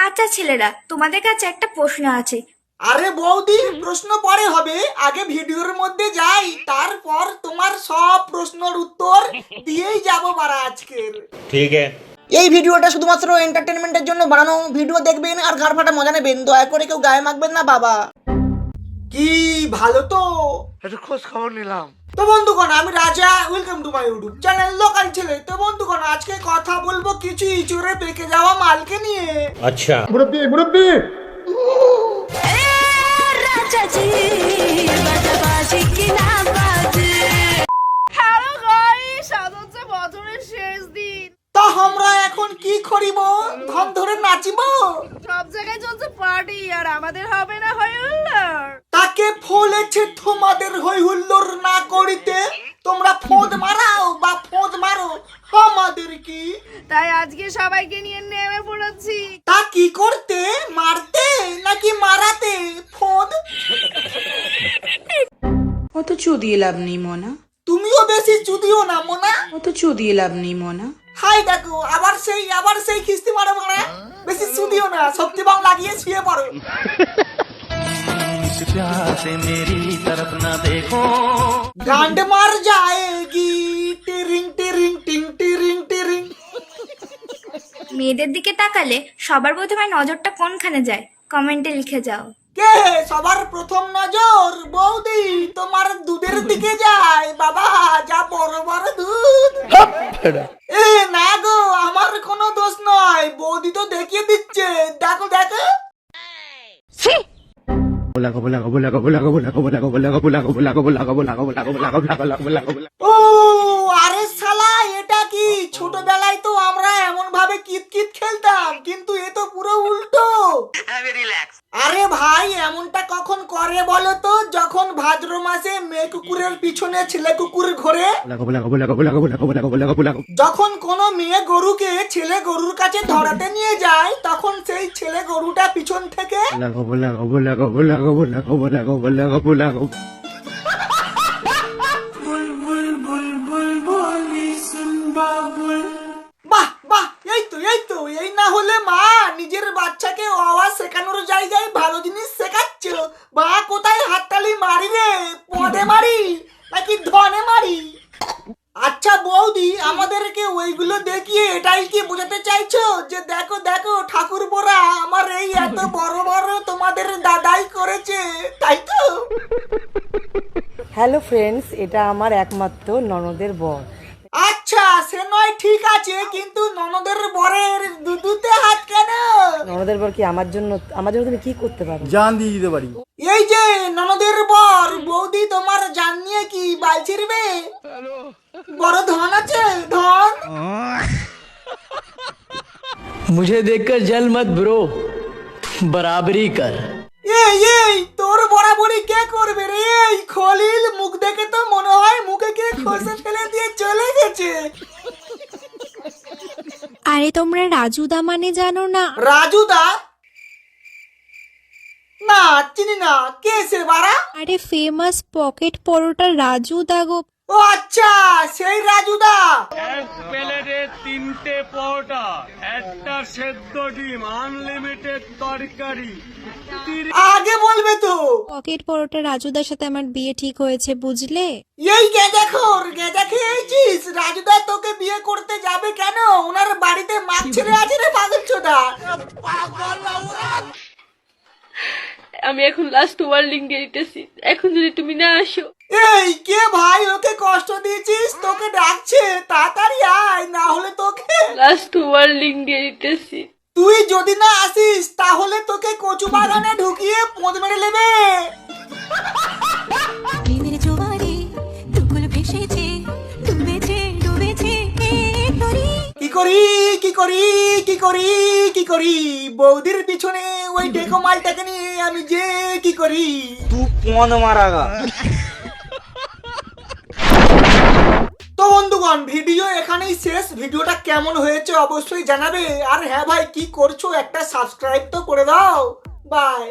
আচ্ছা ছেলেরা, তোমাদের কাছে একটা প্রশ্ন আছে। আরে বৌদি, প্রশ্ন পরে হবে, আগে ভিডিওর মধ্যে যাই, তারপর তোমার সব প্রশ্নের উত্তর দিয়েই যাব বারা আজকের। ঠিক আছে। এই ভিডিওটা শুধুমাত্র এন্টারটেনমেন্টের জন্য বানানো, ভিডিও দেখবেন আর ঘাড় ফাটা মজা নেবেন, দয়া করে কেউ গায়ে মাখবেন না বাবা। কি ভালো তো, একটু খোঁজ খবর নিলাম। তো বন্ধুগণ, আমি রাজা, welcome to my YouTube channel local ছেলে। তো বন্ধুগণ, আজকে কথা বলবো কিছু ইঁচড়ে পেকে যাওয়া মালকে নিয়ে। আচ্ছা, হ্যালো গাইস, আজ হচ্ছে বছরের শেষ দিন। তা আমরা এখন কি করিব? ধন ধরে নাচিব? সব জায়গায় চলছে পার্টি, আর আমাদের হবে না হয় হুল্লোড়। তাকে ফলেছে তোমাদের হই হুল্লোড় না করিতে, তোমরা ফোঁদ মারাও বা ফোঁদ মারো, আমাদের কি? তাই আজকে সবাইকে নিয়ে নেমে পড়েছি। তা কি করতে? মারতে নাকি মারাতে? ফোঁদ? অত চুদিয়ে লাভ নেই মনা, তুমিও বেশি চুদিও না মোনা। অত চুদিয়ে লাভ নেই মনা। হাই দেখো, আবার সেই খিস্তি মারে মারা। বেশি চুদিও না, শক্তি বাম লাগিয়ে শুয়ে পড়ো। গান্ড মার যায়গি, টিরিং টিরিং টিং টিরিং টিরিং। মেয়েদের দিকে তাকালে সবার প্রথমে নজরটা কোনখানে যায়? কমেন্টে লিখে যাও। কে সবার প্রথম নজর? বৌদি, তোমার দুধের দিকে যায়। বাবা, যা বড় বড় দুধ। এ না গো, আমার কোনো দোষ নয়, বৌদি তো দেখিয়ে দিচ্ছে। দেখো দেখো। ও আরে শালা, এটা কি? ছোটবেলায় তো আমরা এমন ভাবে কিত কিত খেলতাম, কিন্তু এ তো পুরো উল্টো। আরে ভাই, এমনটা কখন করে বলো তো? যখন ভাদ্র মাসে মেয়ে কুকুরের পিছনে ছেলে কুকুর ঘোরে। যখন কোনো মেয়ে গরুকে ছেলে গরুর কাছে ধরাতে নিয়ে যায়, তখন সেই ছেলে গরুটা পিছন থেকে বাহ বাহ, এই তো এই না হলে মা নিজের বাচ্চাকে আওয়াজ শেখানোর জায়গায় ভালো জিনিস শেখাচ্ছ। বা কোথায় হাততালি মারি রে? পদে মারি নাকি ধনে মারি? আচ্ছা বৌদি, আমাদেরকে ওইগুলো দেখিয়ে এটাই কি বোঝাতে চাইছো যে দেখো দেখো ঠাকুর পোড়া, আমার এই এত বড় বড় তোমাদের দাদাই করেছে, তাই তো? হ্যালো ফ্রেন্ডস, এটা আমার একমাত্র ননদের বর। আচ্ছা, সে নয় ঠিক আছে, কিন্তু ননদের বরের দুধুতে হাত কেন? ননদের বর কি আমার জন্য তুমি কি করতে পারো? জান দিয়ে দিতে পারি। এই যে ননদের বর, বৌদি তোমার জান নিয়ে কি বাল ছিড়বে? বড় ধন আছে, ধন। मुझे देखकर जल मत ब्रो, बराबरी कर। এই তোর বরাবরই কে করবে রে? এই খলিল, মুখ দেখে তো মনে হয় মুখে কে খসে ফেলে দিয়ে চলে গেছে। আরে তোমরা রাজুদা মানে জানো না? রাজুদা? না, চিনি না। কে সে বাড়া? আরে ফেমাস পকেট পরোটা রাজুদা গো। ও আচ্ছা, সেই রাজুদা। এক প্লেটে 3টে পরোটা, একটা সেদ্ধ ডিম, আনলিমিটেড তরকারি। আগে বলবে তো। পকেট পরোটা রাজুদার সাথে আমার বিয়ে ঠিক হয়েছে, বুঝলে? এই গেঁদাখোর, গেঁদা খেয়েছিস? রাজুদা তোকে বিয়ে করতে যাবে কেন? ওনার বাড়িতে মাছ ছেড়ে আছে রে পাগল চোদা। আমি এখন লাস্ট ওয়ার্নিং দিয়ে দিতেছি, এখন যদি তুমি না আসো। এই কে ভাই? ওকে কষ্ট দিয়েছিস? তোকে ডাকছে, তাড়াতাড়ি আয়, না হলে তোকে। লাস্ট ওয়ার্নিং দিয়ে দিতেছি। তুই যদি না আসিস তাহলে তোকে কচু বাগানে ঢুকিয়ে পোঁদ মেরে নেবে। কি করি কি করি কি করি কি করি? বৌদির পিছনে ওই ডেকো মালটাকে নিয়ে আমি যে কি করি? তুই কোন মারাগা। তো বন্ধুগণ, ভিডিও এখানেই শেষ। ভিডিওটা কেমন হয়েছে অবশ্যই জানাবে। আর হ্যাঁ ভাই, কি করছো? একটা সাবস্ক্রাইব তো করে দাও। বাই।